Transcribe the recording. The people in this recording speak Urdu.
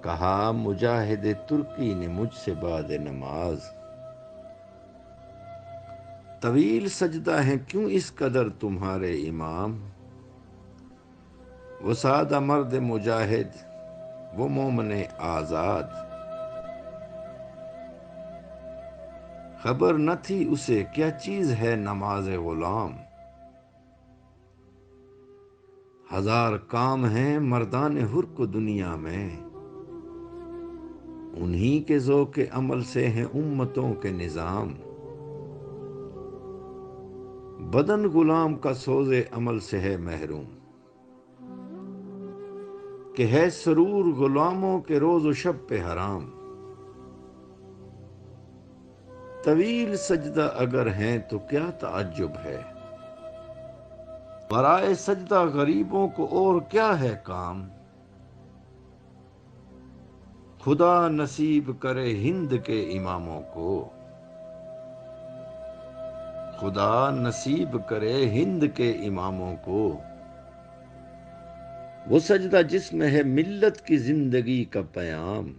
کہا مجاہد ترکی نے مجھ سے بعد نماز، طویل سجدہ ہیں کیوں اس قدر تمہارے امام؟ وہ سادہ مرد مجاہد، وہ مومن آزاد، خبر نہ تھی اسے کیا چیز ہے نماز غلام۔ ہزار کام ہیں مردان حر کو دنیا میں، انہی کے ذوق عمل سے ہیں امتوں کے نظام۔ بدن غلام کا سوز عمل سے ہے محروم، کہ ہے سرور غلاموں کے روز و شب پہ حرام۔ طویل سجدہ اگر ہیں تو کیا تعجب ہے، ورائے سجدہ غریبوں کو اور کیا ہے کام۔ خدا نصیب کرے ہند کے اماموں کو، خدا نصیب کرے ہند کے اماموں کو، وہ سجدہ جس میں ہے ملت کی زندگی کا پیام۔